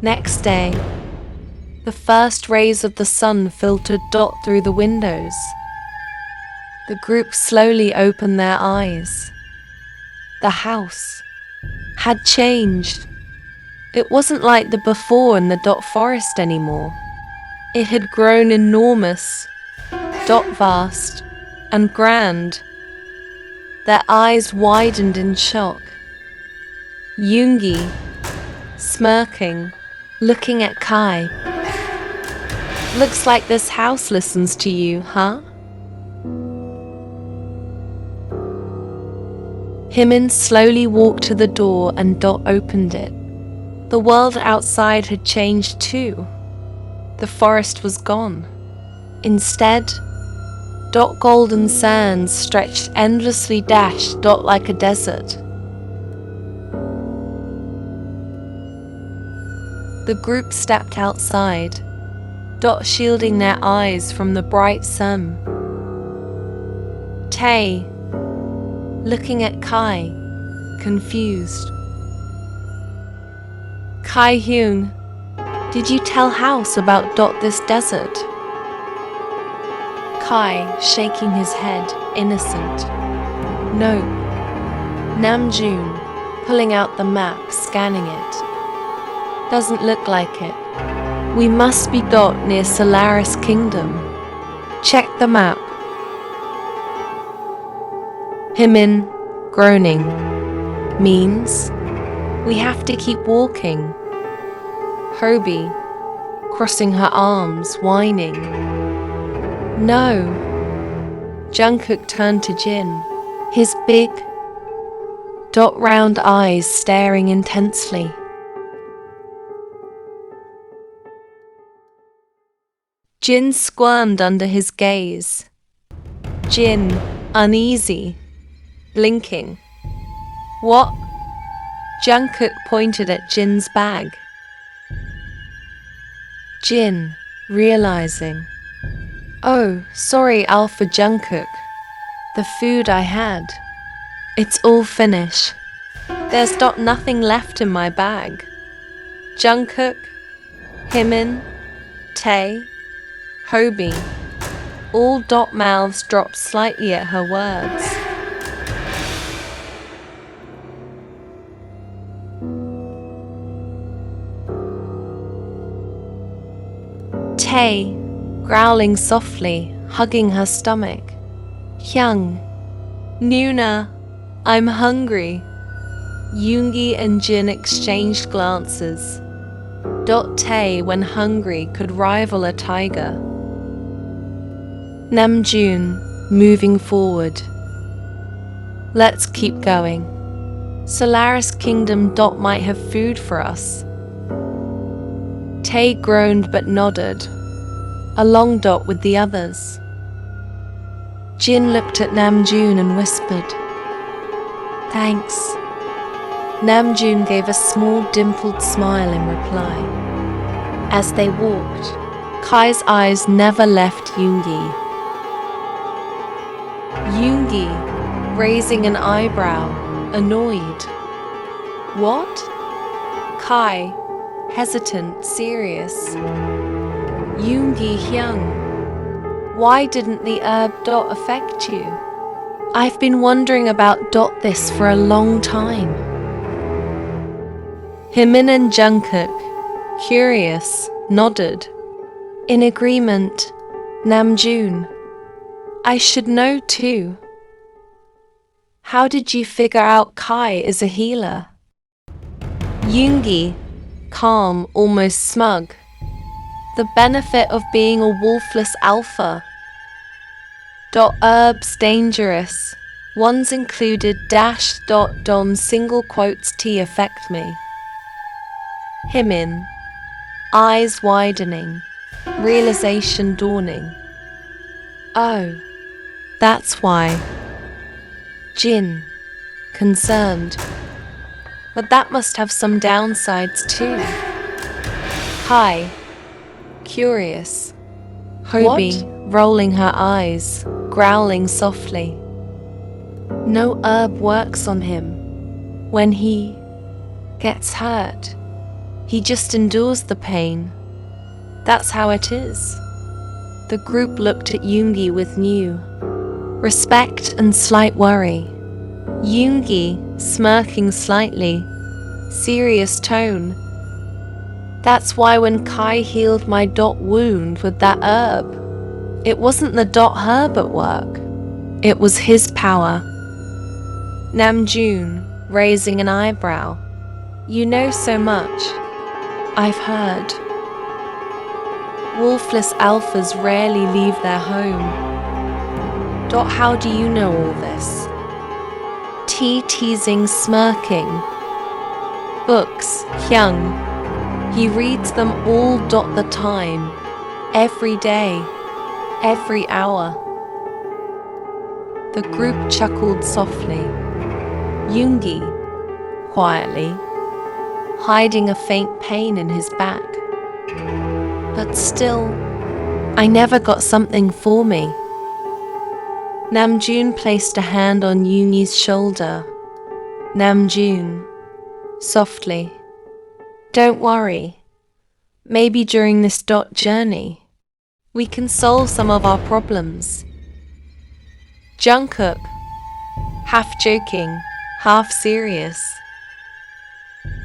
Next day, the first rays of the sun filtered through the windows. The group slowly opened their eyes. The house had changed. It wasn't like the before in the forest anymore. It had grown enormous, vast, and grand. Their eyes widened in shock. Yoongi, smirking, looking at Kai. Looks like this house listens to you, huh? YoonMin slowly walked to the door and opened it. The world outside had changed too. The forest was gone. Instead, golden sands stretched endlessly like a desert. The group stepped outside, shielding their eyes from the bright sun. Tae, looking at Kai, confused. Kai-hyun, did you tell House about this desert? Kai, shaking his head, innocent. No. NamJin, pulling out the map, scanning it. Doesn't look like it. We must be near Solaris Kingdom. Check the map. YoonMin, groaning. Means we have to keep walking. Hobie, crossing her arms, whining. No. Jungkook turned to Jin, his big, round eyes staring intensely. Jin squirmed under his gaze. Jin, uneasy, blinking. What? Jungkook pointed at Jin's bag. Jin, realizing. Oh, sorry, Alpha Jungkook. The food I had. It's all finished. There's nothing left in my bag. Jungkook, YoonMin, Tae, Hobie, all mouths dropped slightly at her words. Tae, growling softly, hugging her stomach. Hyung, Nuna, I'm hungry. Yoongi and Jin exchanged glances. Tae, when hungry, could rival a tiger. NamJin, moving forward. Let's keep going. Solaris Kingdom might have food for us. Tae groaned but nodded, along with the others. Jin looked at NamJin and whispered, Thanks. NamJin gave a small dimpled smile in reply. As they walked, Kai's eyes never left Yoongi. Yoongi, raising an eyebrow, annoyed. What? Kai, hesitant, serious. Yoongi Hyung, why didn't the herb affect you? I've been wondering about this for a long time. YoonMin and Jungkook, curious, nodded. In agreement, NamJin, I should know too. How did you figure out Kai is a healer? Yoongi, calm, almost smug. The benefit of being a wolfless alpha. Herbs dangerous. Ones included -- single quotes T affect me. YoonMin, eyes widening, realization dawning. Oh, that's why. Jin, concerned. But that must have some downsides too. Kai, curious. Hobie, rolling her eyes, growling softly. No herb works on him. When he gets hurt, He just endures the pain. That's how it is. The group looked at Yoongi with new respect and slight worry. Yoongi, smirking slightly, serious tone. That's why when Kai healed my wound with that herb, it wasn't the herb at work. It was his power. NamJin, raising an eyebrow. You know so much. I've heard. Wolfless alphas rarely leave their home. How do you know all this? Teasing, smirking. Books, Hyung. He reads them all the time. Every day. Every hour. The group chuckled softly. Yoongi, quietly, hiding a faint pain in his back. But still, I never got something for me. NamJin placed a hand on Yoongi's shoulder. NamJin, softly. Don't worry. Maybe during this journey, we can solve some of our problems. Jungkook, half joking, half serious.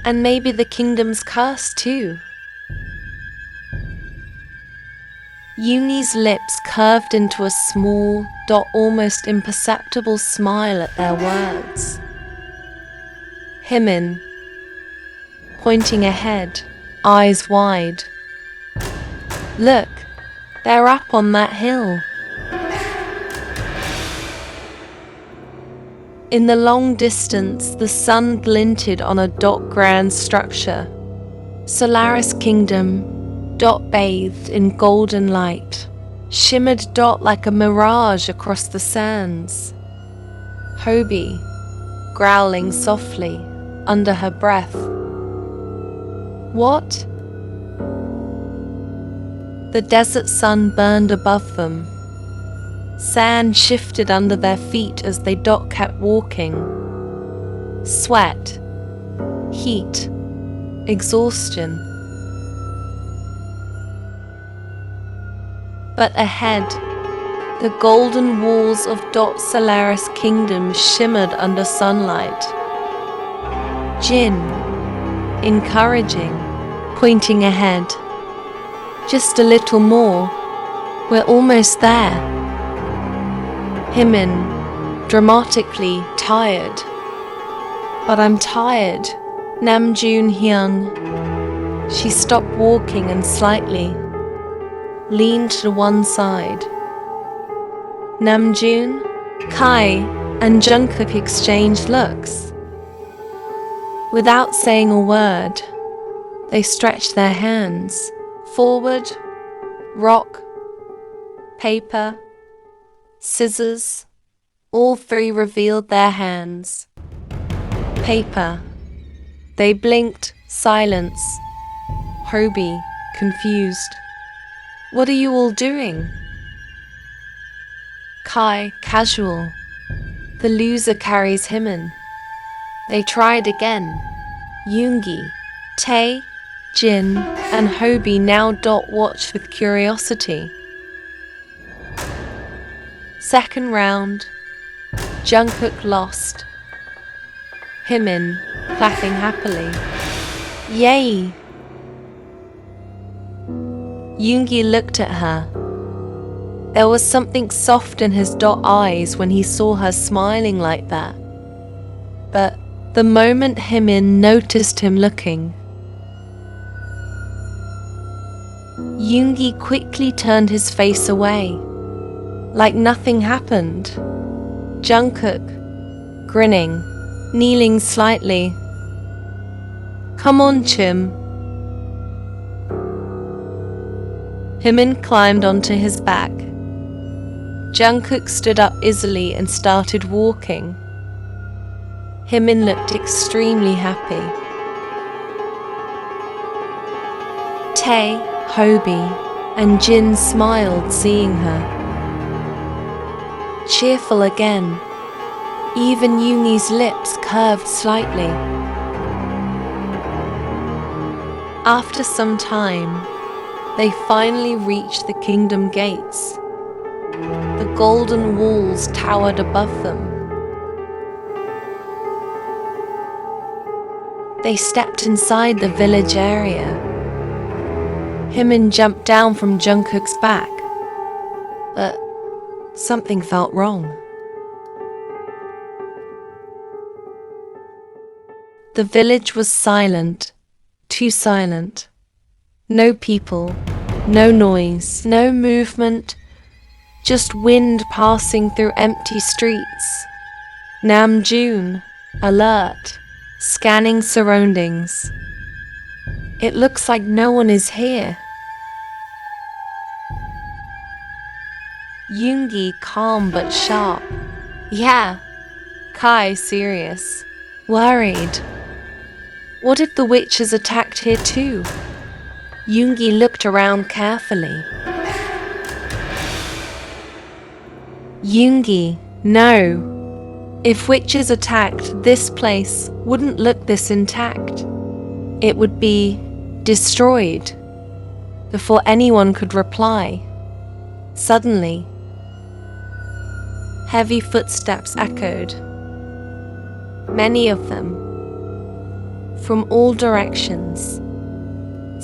And maybe the kingdom's curse too. Yoongi's lips curved into a small, almost imperceptible smile at their words. Hyunmin, pointing ahead, eyes wide. Look, they're up on that hill. In the long distance, the sun glinted on a grand structure. Solaris Kingdom, bathed in golden light, shimmered like a mirage across the sands. Hobie, growling softly, under her breath. What? The desert sun burned above them. Sand shifted under their feet as they kept walking. Sweat, heat, exhaustion. But ahead, the golden walls of Solaris Kingdom shimmered under sunlight. Jin, encouraging, pointing ahead. Just a little more. We're almost there. Hyunmin, dramatically tired. But I'm tired. NamJin Hyung. She stopped walking and slightly leaned to one side. NamJin, Kai, and Jungkook exchanged looks. Without saying a word, they stretched their hands forward. Rock, paper, scissors. All three revealed their hands. Paper. They blinked, silence. Hobie, confused. What are you all doing? Kai, casual. The loser carries Hyunmin. They tried again. Yoongi, Tae, Jin, and Hobie now watched with curiosity. Second round. Jungkook lost. Hyunmin, clapping happily. Yay! Yoongi looked at her. There was something soft in his eyes when he saw her smiling like that. But the moment Hyunmin noticed him looking, Yoongi quickly turned his face away, like nothing happened. Jungkook, grinning, kneeling slightly. Come on, Chim. Hyunmin climbed onto his back. Jungkook stood up easily and started walking. Hyunmin looked extremely happy. Tae, Hobie, and Jin smiled seeing her. Cheerful again. Even Yoongi's lips curved slightly. After some time, they finally reached the kingdom gates. The golden walls towered above them. They stepped inside the village area. YoonMin jumped down from Jungkook's back, but something felt wrong. The village was silent, too silent. No people, no noise, no movement, just wind passing through empty streets. NamJin, alert, scanning surroundings. It looks like no one is here. Yoongi, calm but sharp. Yeah. Kai, serious. Worried. What if the witches attacked here too? Yoongi looked around carefully. Yoongi, no. If witches attacked, this place wouldn't look this intact. It would be destroyed before anyone could reply. Suddenly, heavy footsteps echoed. Many of them, from all directions.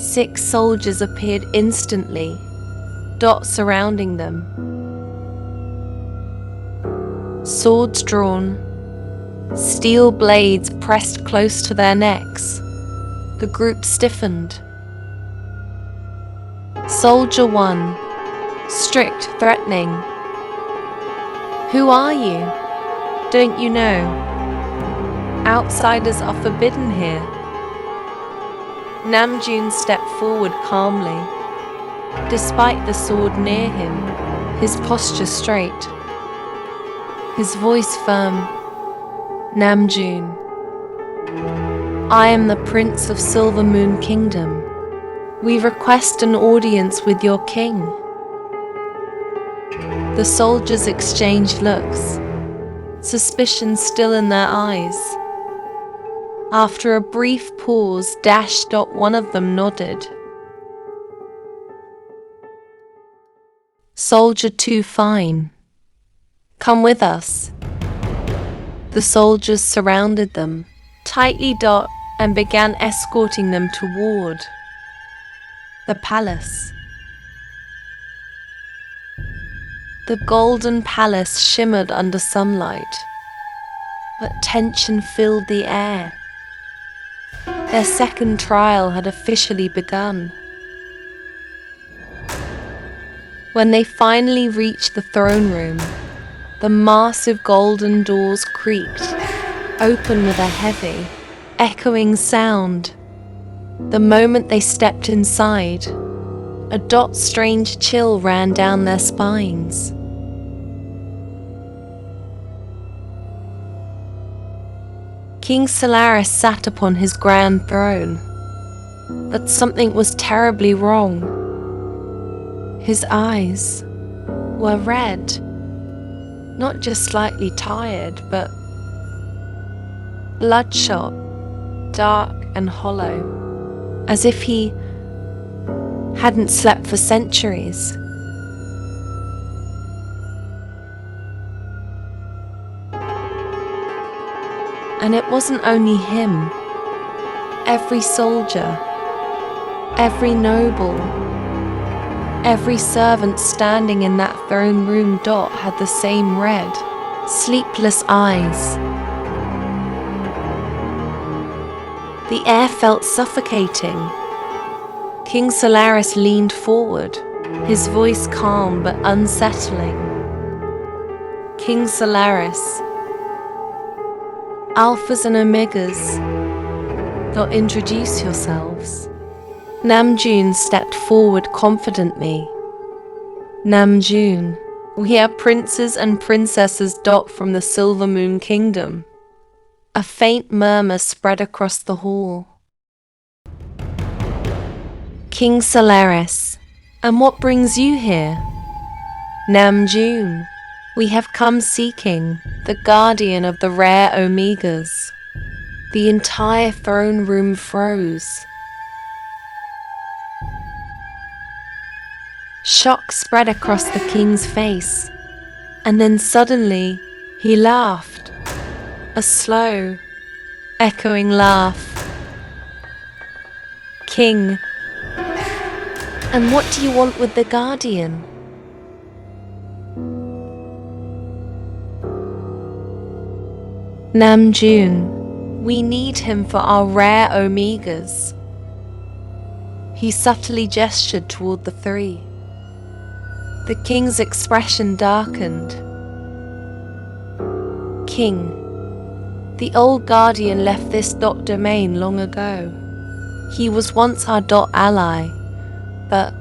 6 soldiers appeared instantly, dots surrounding them. Swords drawn, steel blades pressed close to their necks. The group stiffened. Soldier 1, strict, threatening. Who are you? Don't you know? Outsiders are forbidden here. NamJin stepped forward calmly. Despite the sword near him, his posture straight. His voice firm. NamJin, I am the Prince of Silver Moon Kingdom. We request an audience with your king. The soldiers exchanged looks, suspicion still in their eyes. After a brief pause, one of them nodded. Soldier 2, fine. Come with us. The soldiers surrounded them tightly and began escorting them toward the palace. The golden palace shimmered under sunlight, but tension filled the air. Their second trial had officially begun. When they finally reached the throne room, the massive golden doors creaked, open with a heavy, echoing sound. The moment they stepped inside, a strange chill ran down their spines. King Solaris sat upon his grand throne, but something was terribly wrong. His eyes were red, not just slightly tired, but bloodshot, dark and hollow, as if he hadn't slept for centuries. And it wasn't only him. Every soldier, every noble, every servant standing in that throne room had the same red, sleepless eyes. The air felt suffocating. King Solaris leaned forward, his voice calm but unsettling. King Solaris, Alphas and Omegas, introduce yourselves. NamJin stepped forward confidently. NamJin, we are princes and princesses from the Silver Moon Kingdom. A faint murmur spread across the hall. King Solaris, and what brings you here? NamJin, we have come seeking the guardian of the rare Omegas. The entire throne room froze. Shock spread across the king's face, and then suddenly he laughed. A slow, echoing laugh. King, and what do you want with the Guardian? NamJin, we need him for our rare Omegas. He subtly gestured toward the three. The king's expression darkened. King, the old guardian left this domain long ago. He was once our ally, but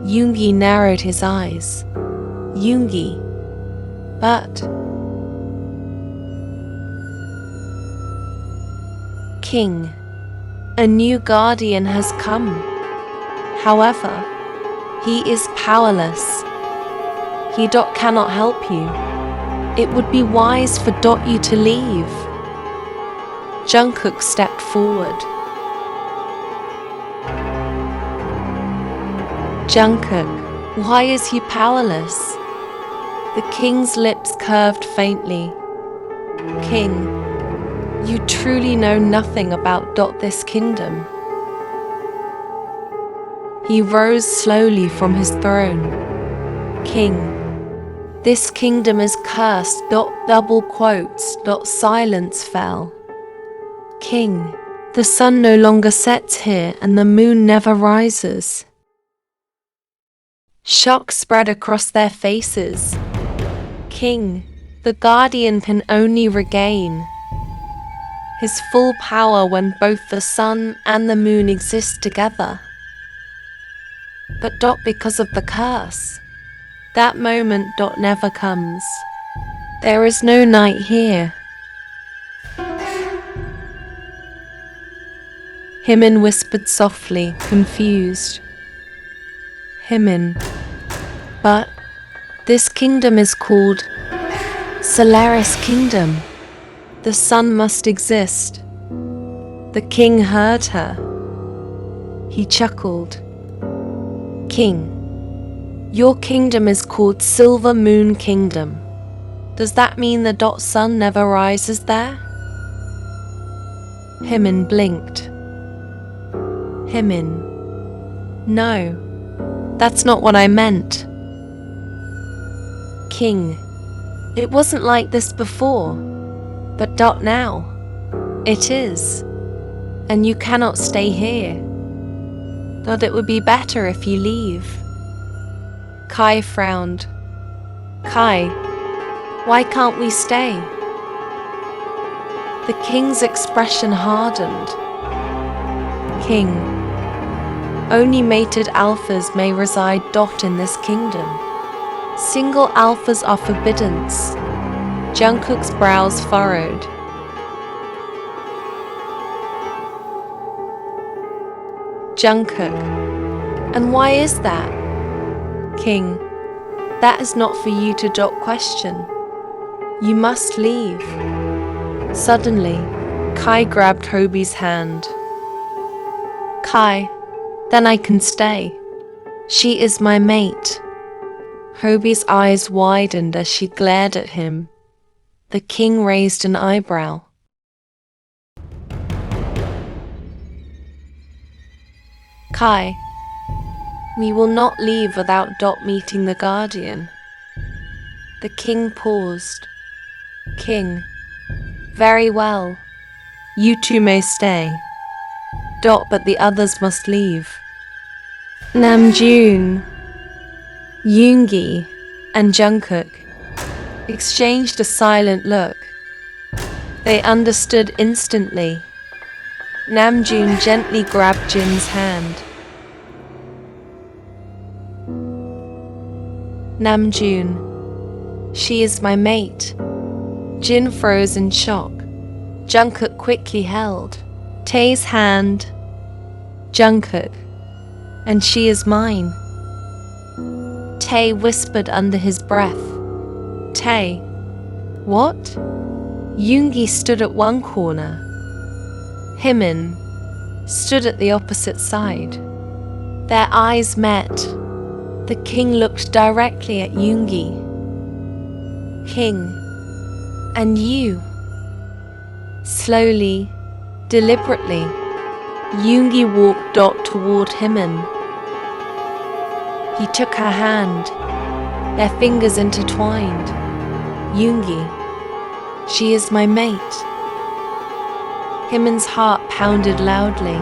Yoongi narrowed his eyes. Yoongi, but King, a new guardian has come. However, he is powerless. He cannot help you. It would be wise for you to leave. Jungkook stepped forward. Jungkook, why is he powerless? The king's lips curved faintly. King, you truly know nothing about this kingdom. He rose slowly from his throne. King, this kingdom is cursed. Double quotes. Silence fell. King, the sun no longer sets here and the moon never rises. Shock spread across their faces. King, the guardian can only regain his full power when both the sun and the moon exist together. But because of the curse, that moment never comes. There is no night here. Hymin whispered softly, confused. Hymin, but this kingdom is called Solaris Kingdom. The sun must exist. The king heard her. He chuckled. King, your kingdom is called Silver Moon Kingdom. Does that mean the sun never rises there? Hymin blinked. Hymin, no, that's not what I meant. King, it wasn't like this before, but now, it is, and you cannot stay here. It would be better if you leave. Kai frowned. Kai, why can't we stay? The king's expression hardened. King, only mated alphas may reside in this kingdom. Single alphas are forbidden. Jungkook's brows furrowed. Jungkook, and why is that? King, that is not for you to question. You must leave. Suddenly, Kai grabbed Hobie's hand. Kai, then I can stay. She is my mate. Hobie's eyes widened as she glared at him. The king raised an eyebrow. Kai, we will not leave without meeting the guardian. The king paused. King, very well. You two may stay. But the others must leave. NamJin, Yoongi, and Jungkook exchanged a silent look. They understood instantly. NamJin gently grabbed Jin's hand. NamJin, she is my mate. Jin froze in shock. Jungkook quickly held Tae's hand. Jungkook, and she is mine. Tae whispered under his breath. Tae, what? Yoongi stood at one corner. Hymin stood at the opposite side. Their eyes met. The king looked directly at Yoongi. King, and you? Slowly, deliberately, Yoongi walked Dot toward HyoMin. He took her hand, their fingers intertwined. Yoongi, she is my mate. HyoMin's heart pounded loudly.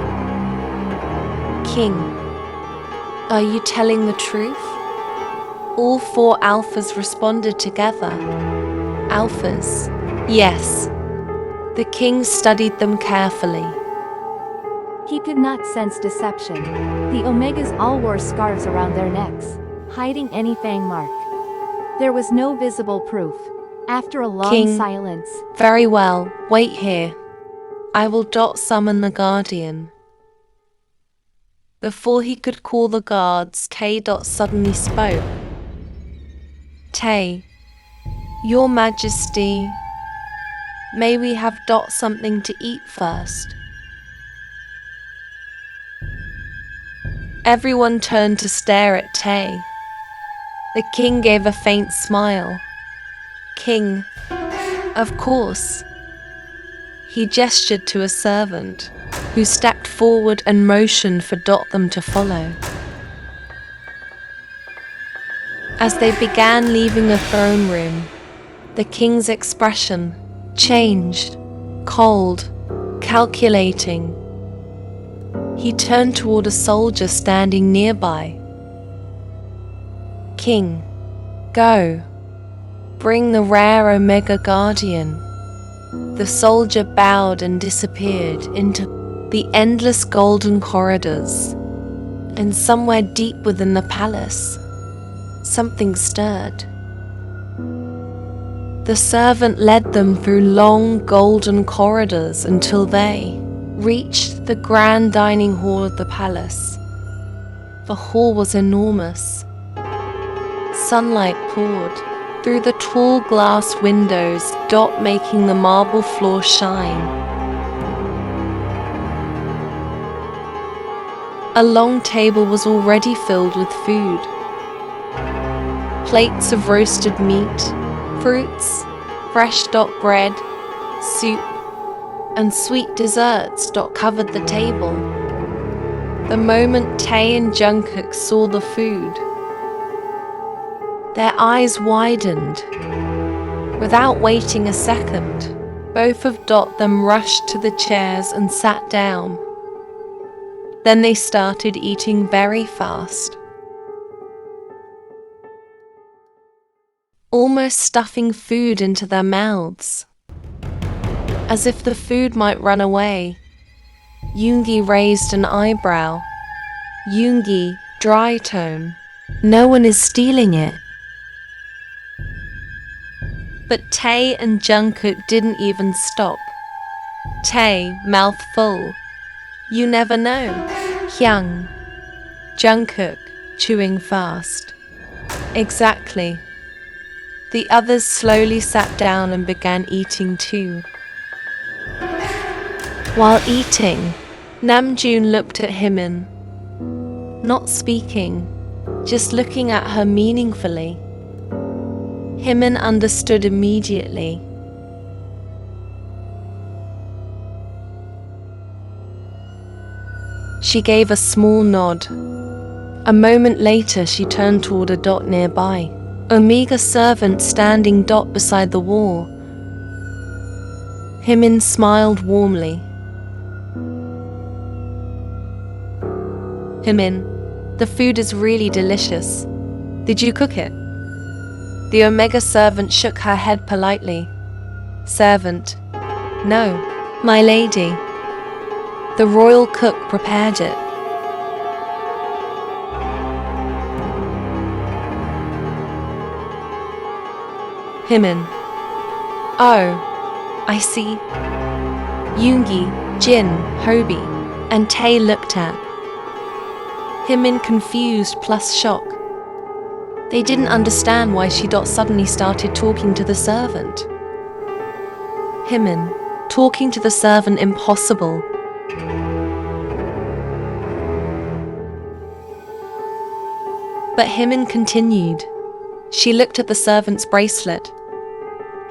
King, are you telling the truth? All 4 alphas responded together. Alphas? Yes. The king studied them carefully. He could not sense deception. The Omegas all wore scarves around their necks, hiding any fang mark. There was no visible proof. After a long King, silence, very well, wait here. I will summon the guardian. Before he could call the guards, Tae suddenly spoke. Tae, Your Majesty, may we have something to eat first? Everyone turned to stare at Tae. The king gave a faint smile. King, of course. He gestured to a servant, who stepped forward and motioned for them to follow. As they began leaving the throne room, the king's expression changed, cold, calculating. He turned toward a soldier standing nearby. King, go. Bring the rare Omega Guardian. The soldier bowed and disappeared into the endless golden corridors. And somewhere deep within the palace, something stirred. The servant led them through long golden corridors until they reached the grand dining hall of the palace. The hall was enormous. Sunlight poured through the tall glass windows, making the marble floor shine. A long table was already filled with food. Plates of roasted meat, fruits, fresh bread, soup, and sweet desserts covered the table. The moment Tae and Jungkook saw the food, their eyes widened. Without waiting a second, both of them rushed to the chairs and sat down. Then they started eating very fast, almost stuffing food into their mouths. As if the food might run away, Yoongi raised an eyebrow. Yoongi, dry tone. No one is stealing it. But Tae and Jungkook didn't even stop. Tae, mouth full. You never know. Hyung. Jungkook, chewing fast. Exactly. The others slowly sat down and began eating too. While eating, NamJin looked at HyoMin, not speaking, just looking at her meaningfully. HyoMin understood immediately. She gave a small nod. A moment later, she turned toward a nearby. Omega servant standing beside the wall. HyoMin smiled warmly. HyoMin, the food is really delicious. Did you cook it? The Omega servant shook her head politely. Servant, no, my lady. The royal cook prepared it. HyoMin, oh, I see. Yoongi, Jin, Hobi, and Tae looked at HyoMin, confused plus shock. They didn't understand why she suddenly started talking to the servant. HyoMin, talking to the servant, impossible. But Hyunmin continued. She looked at the servant's bracelet.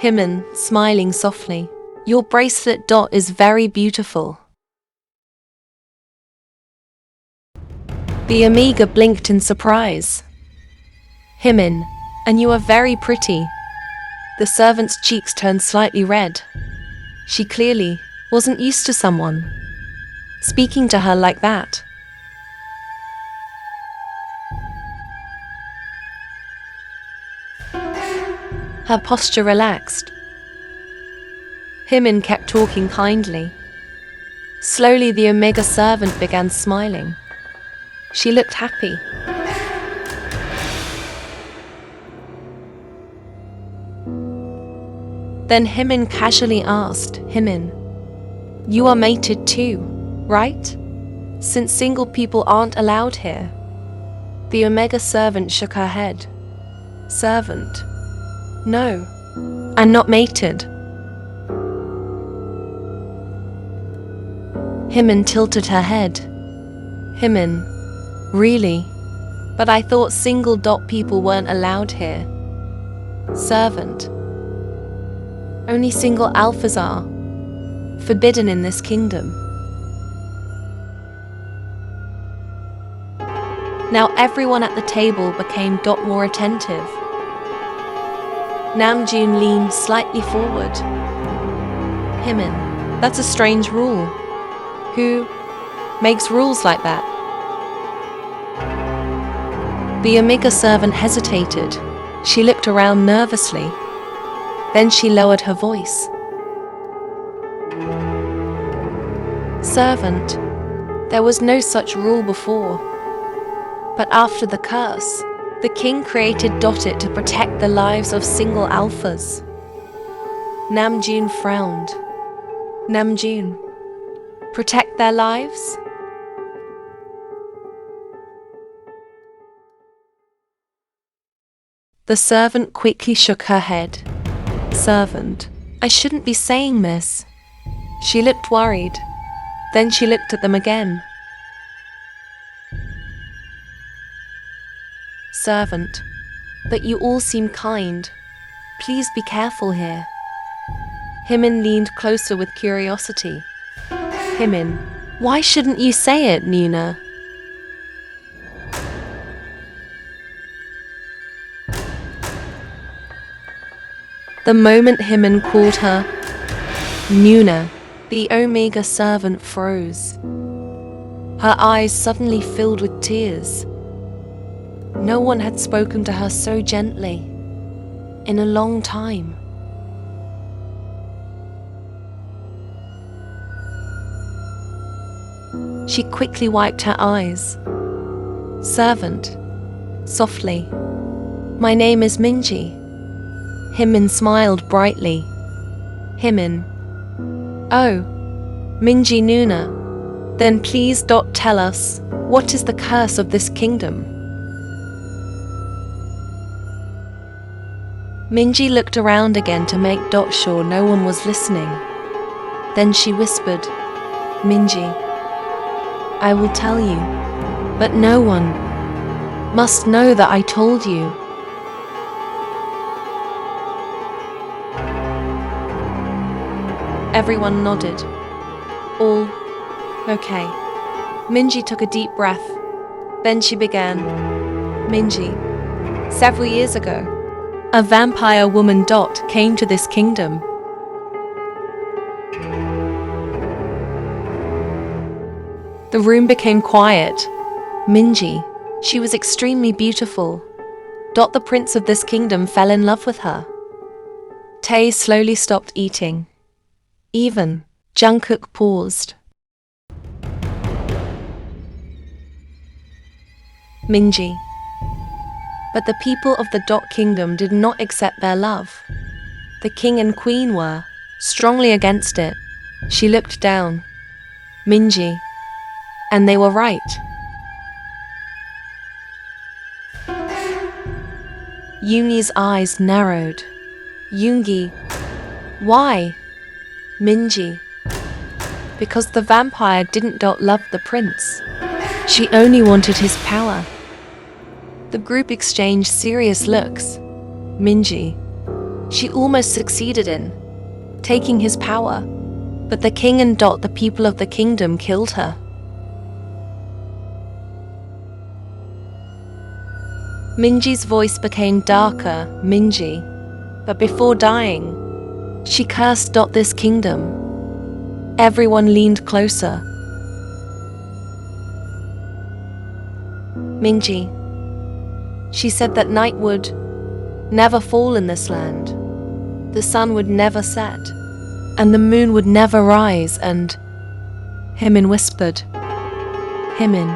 Hyunmin, smiling softly. Your bracelet dot is very beautiful. The Omega blinked in surprise. Hyunmin, and you are very pretty. The servant's cheeks turned slightly red. She clearly wasn't used to someone speaking to her like that. Her posture relaxed. Hyunmin kept talking kindly. Slowly, the Omega servant began smiling. She looked happy. Then Hyunmin casually asked, Hyunmin, you are mated too, right? Since single people aren't allowed here. The Omega servant shook her head. Servant? No, I'm not mated. Hyunmin tilted her head. Hyunmin, really? But I thought single dot people weren't allowed here. Servant. Only single alphas are forbidden in this kingdom. Now everyone at the table became dot more attentive. NamJin leaned slightly forward. Hyunmin, that's a strange rule. Who makes rules like that? The Omega servant hesitated. She looked around nervously. Then she lowered her voice. Servant, there was no such rule before. But after the curse, the king created Dotted to protect the lives of single alphas. NamJin frowned. NamJin, protect their lives? The servant quickly shook her head. Servant, I shouldn't be saying this. She looked worried. Then she looked at them again. Servant, but you all seem kind. Please be careful here. Hyunmin leaned closer with curiosity. Hyunmin, why shouldn't you say it, Nuna? The moment Hyunmin called her Nuna, the Omega servant froze. Her eyes suddenly filled with tears. No one had spoken to her so gently in a long time. She quickly wiped her eyes. Servant, softly, my name is Minji. Hyunmin smiled brightly. Hyunmin, oh, Minji Nuna, then please tell us, what is the curse of this kingdom? Minji looked around again to make sure no one was listening. Then she whispered, Minji, I will tell you, but no one must know that I told you. Everyone nodded. All okay. Minji took a deep breath. Then she began. Minji, several years ago, a vampire woman came to this kingdom. The room became quiet. Minji, she was extremely beautiful. The prince of this kingdom fell in love with her. Tae slowly stopped eating. Even Jungkook paused. Minji. But the people of the Kingdom did not accept their love. The king and queen were strongly against it. She looked down. Minji. And they were right. Yoongi's eyes narrowed. Yoongi. Why? Minji. Because the vampire didn't love the prince. She only wanted his power. The group exchanged serious looks. Minji. She almost succeeded in taking his power, but the king and the people of the kingdom killed her. Minji's voice became darker, Minji, but before dying, she cursed this kingdom. Everyone leaned closer. Minji. She said that night would never fall in this land. The sun would never set, and the moon would never rise, and YoonMin whispered. YoonMin.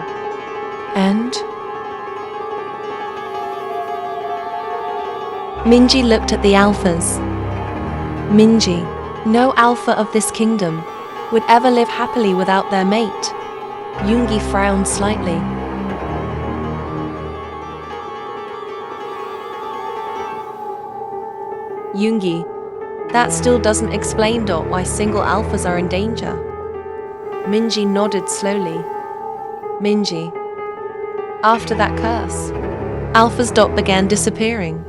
And? Minji looked at the alphas. Minji, no alpha of this kingdom, would ever live happily without their mate. Yoongi frowned slightly. Yoongi, that still doesn't explain why single alphas are in danger. Minji nodded slowly. Minji. After that curse, alphas began disappearing.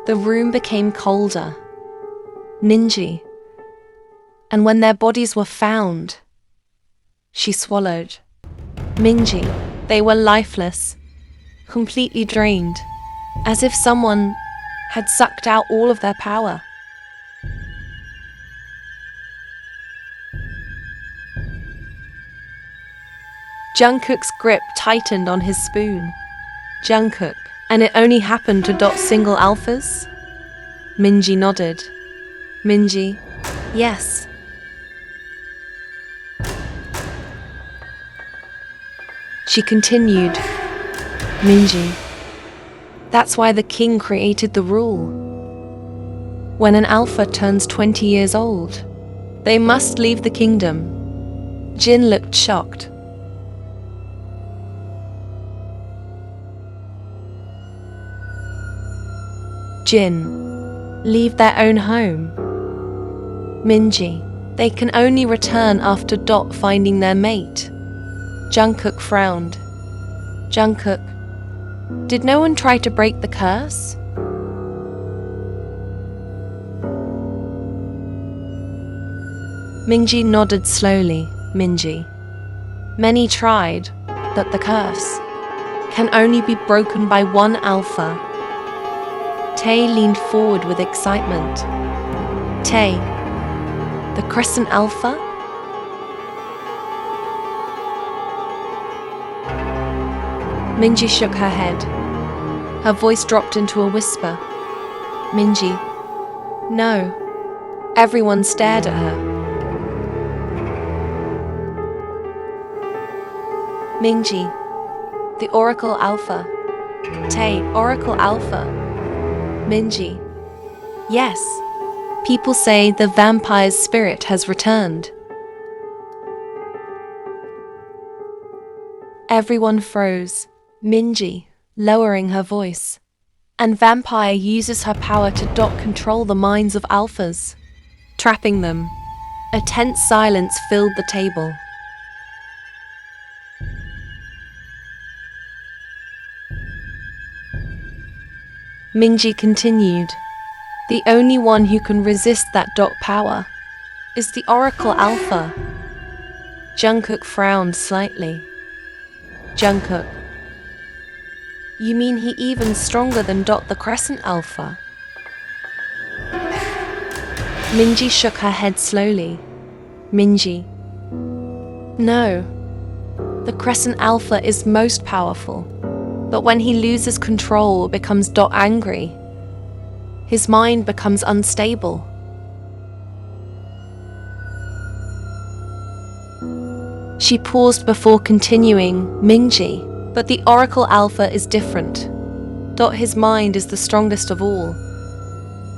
The room became colder. Minji. And when their bodies were found, she swallowed. Minji. They were lifeless. Completely drained, as if someone had sucked out all of their power. Jungkook's grip tightened on his spoon. Jungkook, and it only happened to single alphas? Minji nodded. Minji, yes. She continued. Minji. That's why the king created the rule. When an alpha turns 20 years old, they must leave the kingdom. Jin looked shocked. Jin. Leave their own home. Minji. They can only return after finding their mate. Jungkook frowned. Jungkook. Did no one try to break the curse? Minji nodded slowly. Minji. Many tried, but the curse can only be broken by one alpha. Tae leaned forward with excitement. Tae. The Crescent Alpha? Minji shook her head. Her voice dropped into a whisper. Minji. No. Everyone stared at her. Minji. The Oracle Alpha. Tae, Oracle Alpha. Minji. Yes. People say the vampire's spirit has returned. Everyone froze. Minji, lowering her voice. And vampire uses her power to control the minds of alphas, trapping them. A tense silence filled the table. Minji continued. The only one who can resist that power is the Oracle Alpha. Jungkook frowned slightly. Jungkook. You mean he even stronger than the Crescent Alpha? Minji shook her head slowly. Minji. No. The Crescent Alpha is most powerful, but when he loses control or becomes angry, his mind becomes unstable. She paused before continuing. Minji. But the Oracle Alpha is different. His mind is the strongest of all.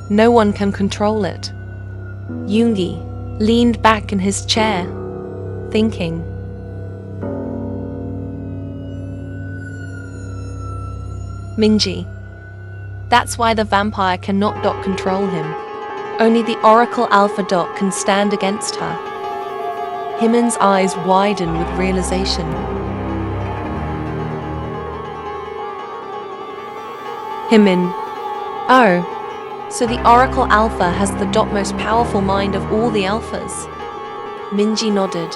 No one can control it. Yoongi leaned back in his chair, thinking. Minji. That's why the vampire cannot control him. Only the Oracle Alpha can stand against her. Himin's eyes widen with realization. Himin. Oh, so the Oracle Alpha has the most powerful mind of all the Alphas. Minji nodded.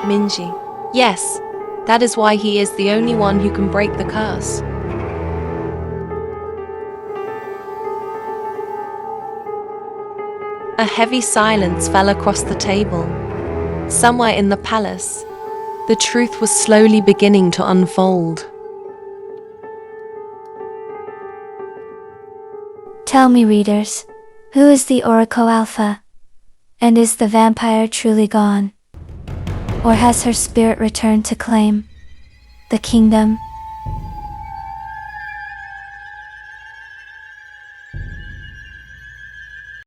Minji. Yes, that is why he is the only one who can break the curse. A heavy silence fell across the table. Somewhere in the palace, the truth was slowly beginning to unfold. Tell me, readers, who is the Oracle Alpha? And is the vampire truly gone? Or has her spirit returned to claim the kingdom?